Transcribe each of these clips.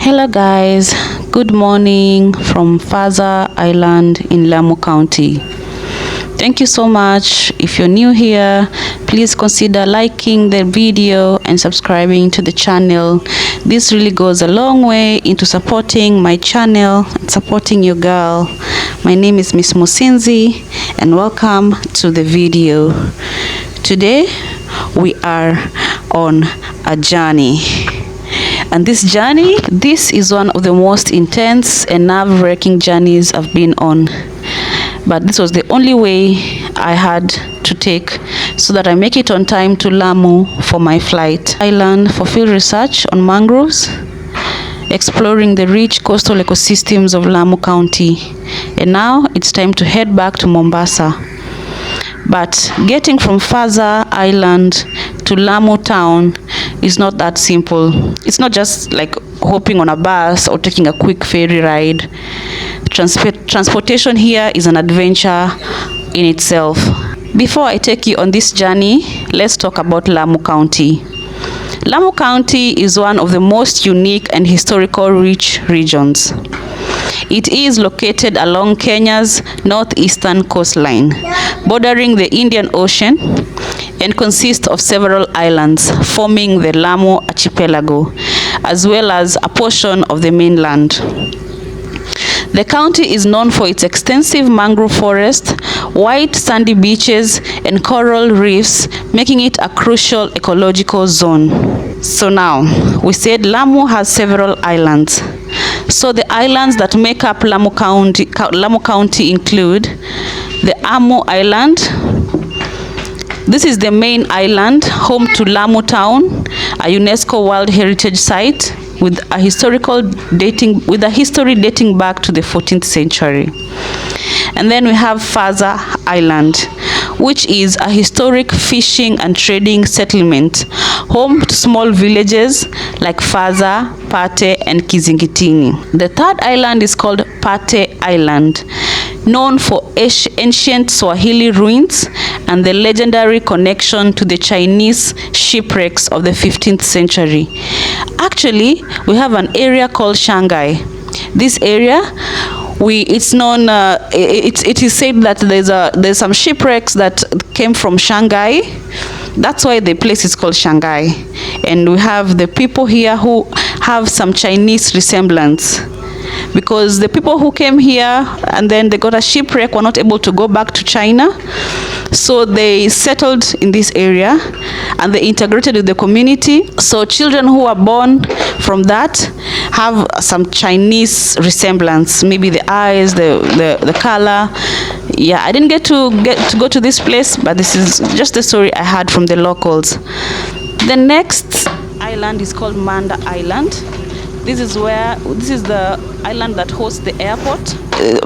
Hello guys, good morning from Faza Island in Lamu County. Thank you so much. If you're new here, please consider liking the video and subscribing to the channel. This really goes a long way into supporting my channel and supporting your girl. My name is Miss Musinzi and welcome to the video. Today we are on a journey. And this journey, this is one of the most intense and nerve-wracking journeys I've been on. But this was the only way I had to take so that I make it on time to Lamu for my flight. I learned for field research on mangroves, exploring the rich coastal ecosystems of Lamu County. And now it's time to head back to Mombasa. But getting from Faza Island to Lamu town is not that simple. It's not just like hopping on a bus or taking a quick ferry ride. Transportation here is an adventure in itself. Before I take you on this journey, let's talk about Lamu County. Lamu County is one of the most unique and historical rich regions. It is located along Kenya's northeastern coastline, bordering the Indian Ocean, and consists of several islands forming the Lamu Archipelago, as well as a portion of the mainland. The county is known for its extensive mangrove forest, white sandy beaches, and coral reefs, making it a crucial ecological zone. So now, we said Lamu has several islands. So the islands that make up Lamu County include the Amu Island. This is the main island, home to Lamu town, a UNESCO World Heritage Site with a history dating back to the 14th century. And then we have Faza Island, which is a historic fishing and trading settlement, home to small villages like Faza, Pate, and Kizingitini. The third island is called Pate Island, known for ancient Swahili ruins and the legendary connection to the Chinese shipwrecks of the 15th century. Actually, we have an area called Shanghai. This area, it is said that there's some shipwrecks that came from Shanghai. That's why the place is called Shanghai. And we have the people here who have some Chinese resemblance, because the people who came here and then they got a shipwreck were not able to go back to China. So they settled in this area and they integrated with the community. So children who are born from that have some Chinese resemblance, maybe the eyes, the color. Yeah, I didn't get to go to this place, but this is just the story I had from the locals. The next island is called Manda Island. This is the island that hosts the airport.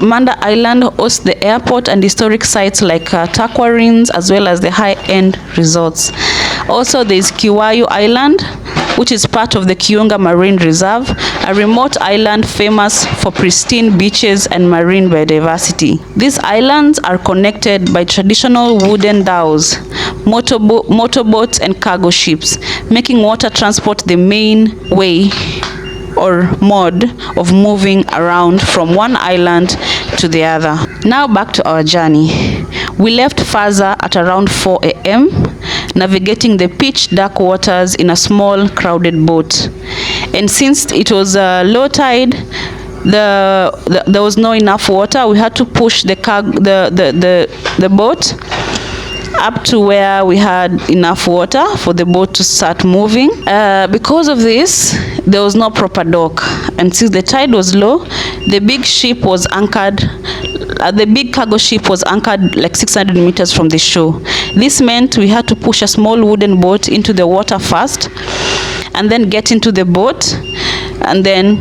Manda Island hosts the airport and historic sites like Takwa Ruins, as well as the high-end resorts. Also, there is Kiwayu Island, which is part of the Kiunga Marine Reserve, a remote island famous for pristine beaches and marine biodiversity. These islands are connected by traditional wooden dhows, motorboats, and cargo ships, making water transport the main way or mode of moving around from one island to the other. Now back to our journey. We left Faza at around 4 a.m., navigating the pitch dark waters in a small crowded boat. And since it was low tide, there was not enough water. We had to push the boat up to where we had enough water for the boat to start moving. Because of this, there was no proper dock, and since the tide was low, the big ship was anchored. The big cargo ship was anchored like 600 meters from the shore. This meant we had to push a small wooden boat into the water first, and then get into the boat, and then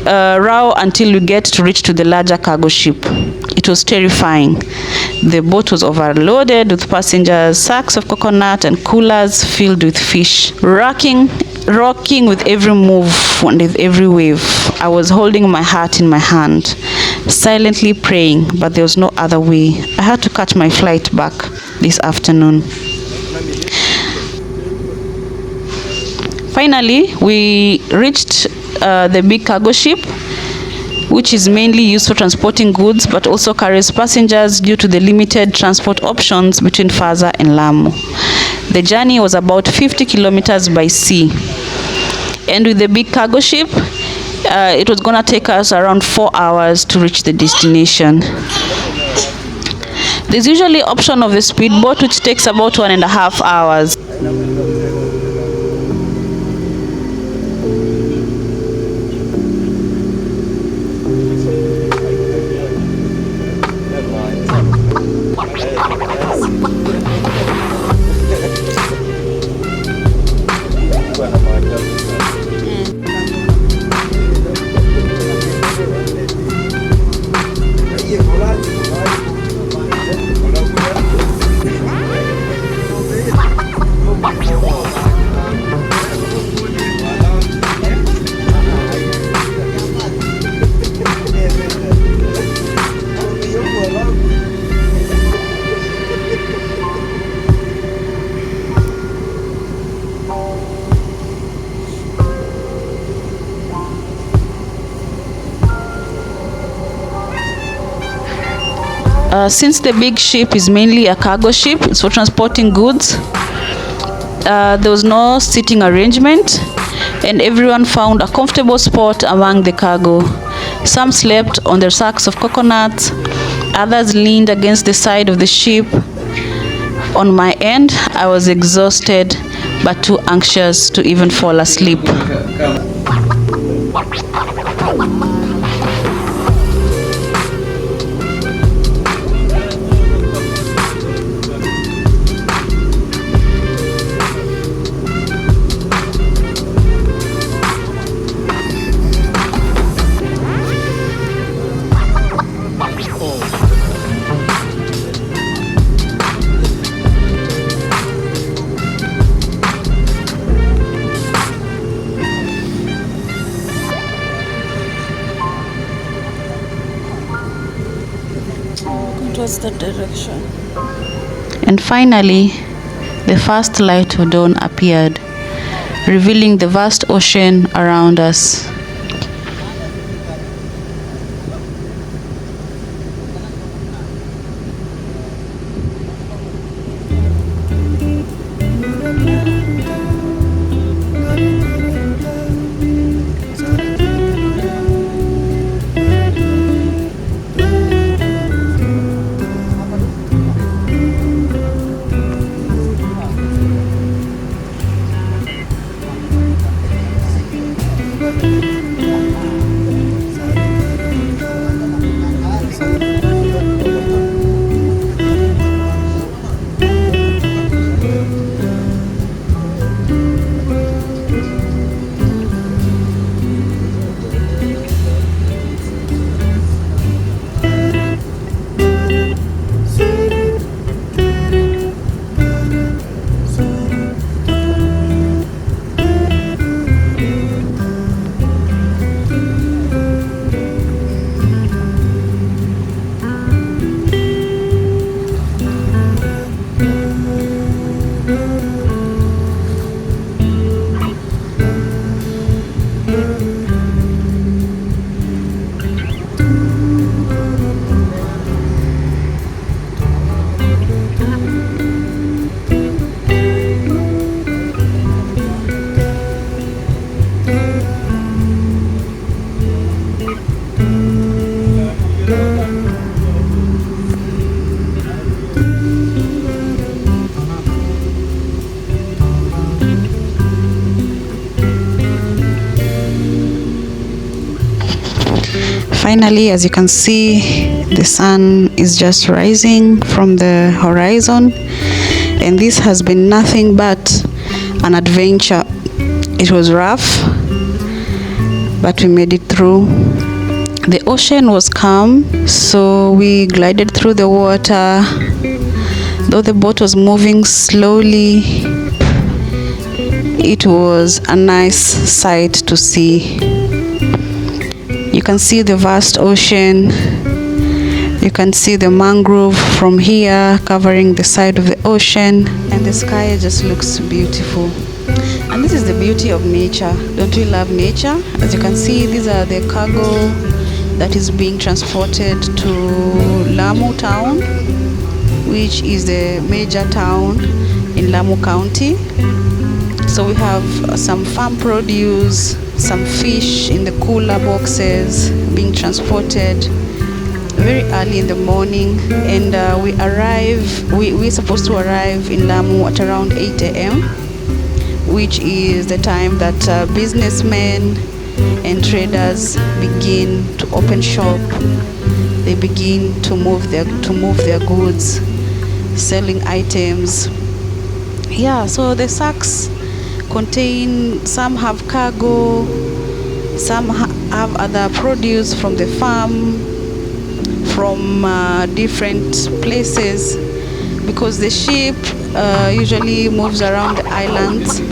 row until we get to reach to the larger cargo ship. It was terrifying. The boat was overloaded with passengers, sacks of coconut, and coolers filled with fish, rocking with every move and with every wave. I was holding my heart in my hand, silently praying, but there was no other way. I had to catch my flight back this afternoon. Finally, we reached the big cargo ship, which is mainly used for transporting goods but also carries passengers due to the limited transport options between Faza and Lamu. The journey was about 50 kilometers by sea. And with the big cargo ship, it was gonna take us around 4 hours to reach the destination. There's usually option of the speedboat, which takes about 1.5 hours. Since the big ship is mainly a cargo ship, it's for transporting goods, there was no seating arrangement, and everyone found a comfortable spot among the cargo. Some slept on their sacks of coconuts, others leaned against the side of the ship. On my end, I was exhausted but too anxious to even fall asleep. Towards that direction. And finally, the first light of dawn appeared, revealing the vast ocean around us. Finally, as you can see, the sun is just rising from the horizon, and this has been nothing but an adventure. It was rough, but we made it through. The ocean was calm, so we glided through the water. Though the boat was moving slowly, it was a nice sight to see. You can see the vast ocean. You can see the mangrove from here covering the side of the ocean, and the sky just looks beautiful. And this is the beauty of nature. Don't we love nature? As you can see, these are the cargo that is being transported to Lamu town, which is the major town in Lamu County. So we have some farm produce, some fish in the cooler boxes being transported very early in the morning, and we're supposed to arrive in Lamu at around 8 a.m., which is the time that businessmen and traders begin to open shop. They begin to move their goods, selling items. Yeah, so the sacks contain, some have cargo, some have other produce from the farm, from different places, because the ship usually moves around the islands.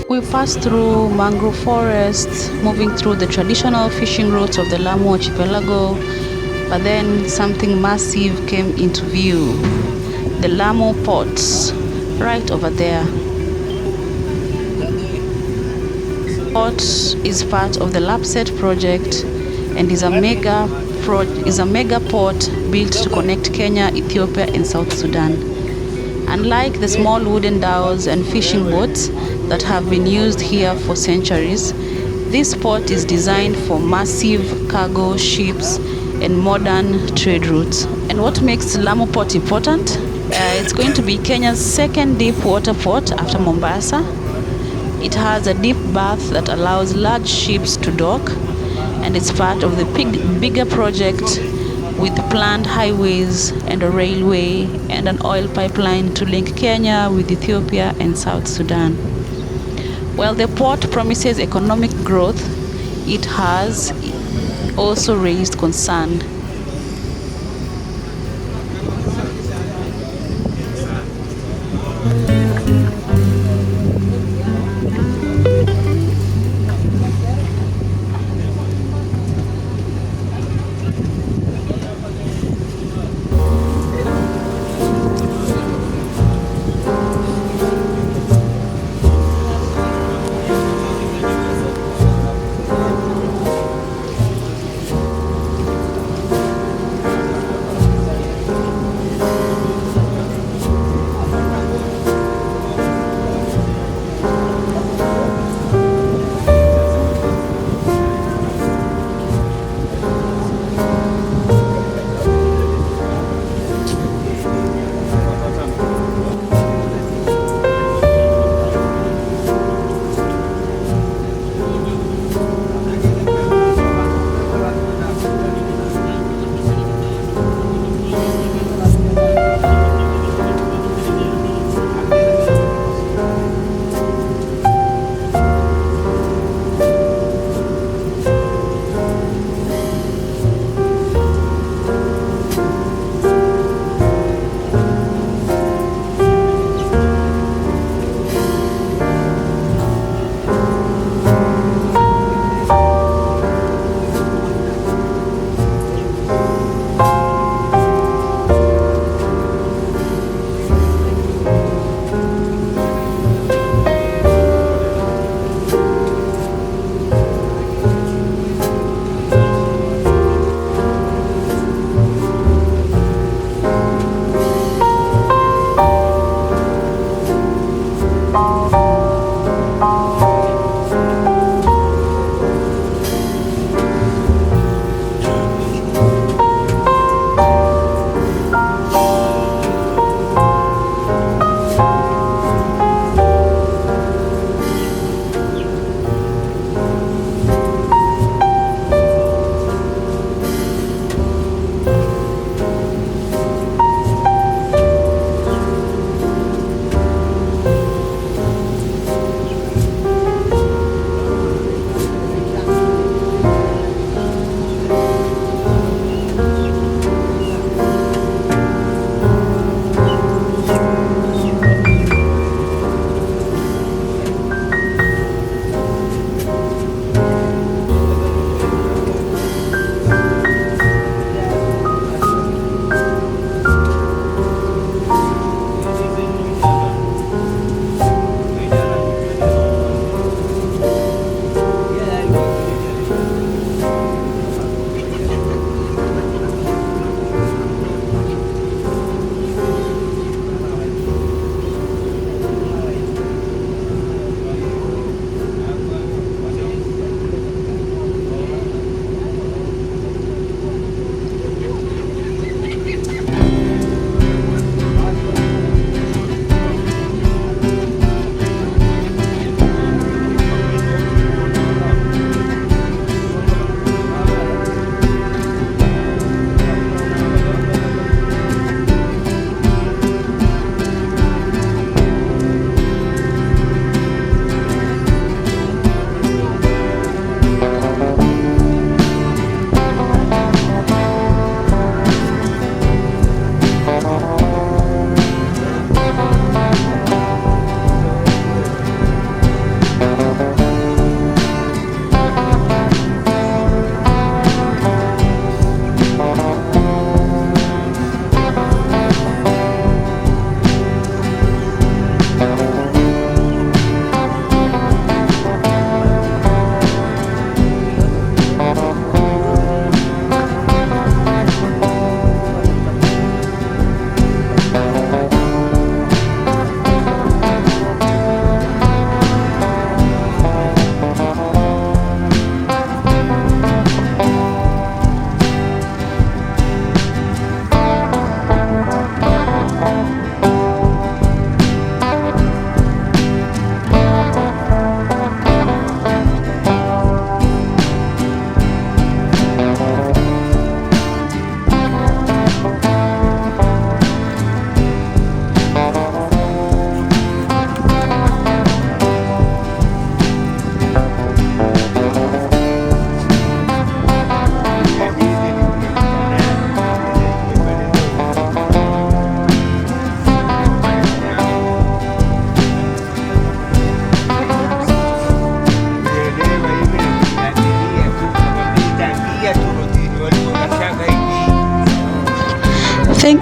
We passed through mangrove forests, moving through the traditional fishing routes of the Lamu Archipelago, but then something massive came into view. The Lamu ports, right over there. Port is part of the LAPSET project and is a mega port built to connect Kenya, Ethiopia, and South Sudan. Unlike the small wooden dhows and fishing boats that have been used here for centuries, this port is designed for massive cargo ships and modern trade routes. And what makes Lamu Port important? It's going to be Kenya's second deep water port after Mombasa. It has a deep berth that allows large ships to dock, and it's part of the bigger project with planned highways and a railway and an oil pipeline to link Kenya with Ethiopia and South Sudan. While the port promises economic growth, it has also raised concern.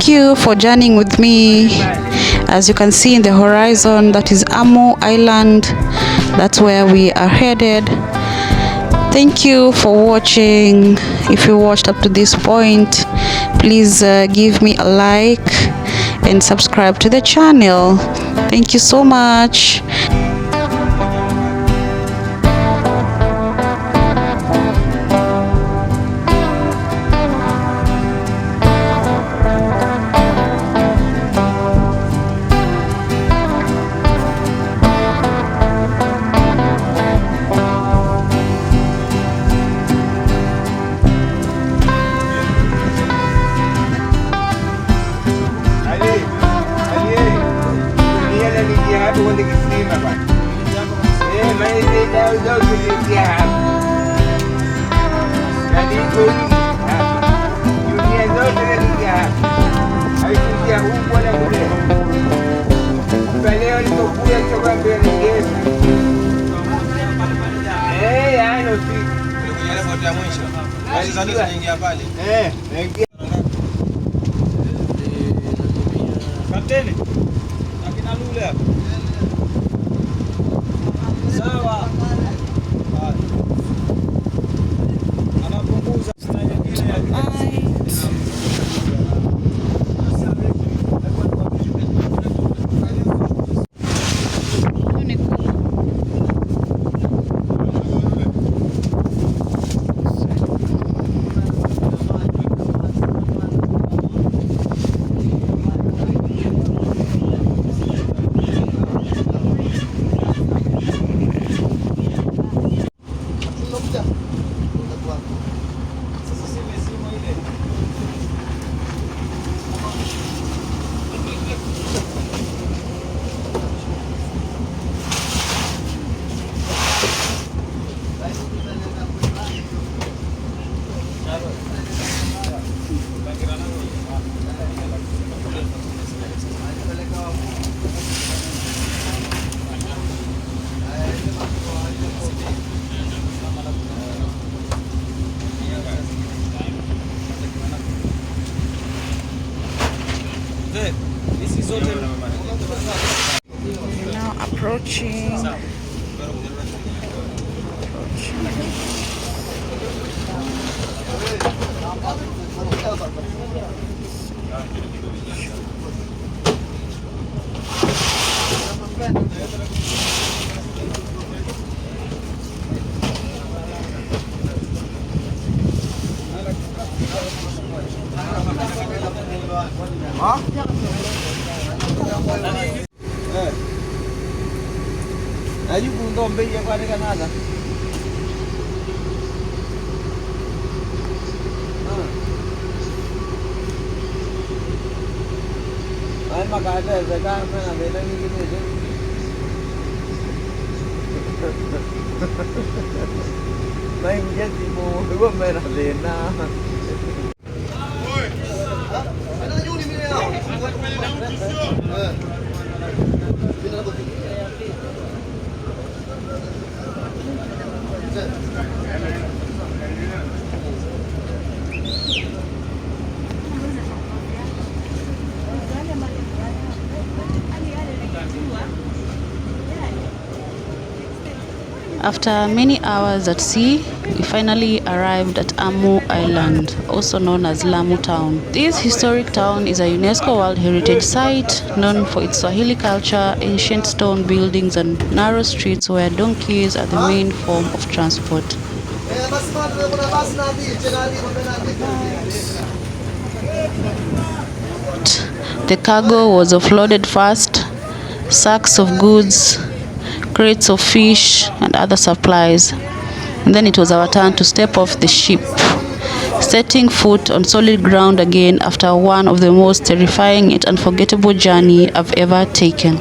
Thank you for journeying with me. As you can see in the horizon, that is Lamu Island. That's where we are headed. Thank you for watching. If you watched up to this point, please give me a like and subscribe to the channel. Thank you so much. Kapteni, akina Lule hapa. Sawa. Anapunguza nyingine ya now approaching. Ayu ndombe ya kwa nada. Ay makata है जगह में ना लेना नहीं कितने नहीं मुझे तीमो वो मेरा लेना After many hours at sea, we finally arrived at Lamu Island, also known as Lamu Town. This historic town is a UNESCO World Heritage Site, known for its Swahili culture, ancient stone buildings, and narrow streets where donkeys are the main form of transport. The cargo was offloaded fast, sacks of goods, crates of fish and other supplies, and then it was our turn to step off the ship, setting foot on solid ground again after one of the most terrifying yet unforgettable journey I've ever taken.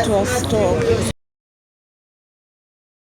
Mtu wa store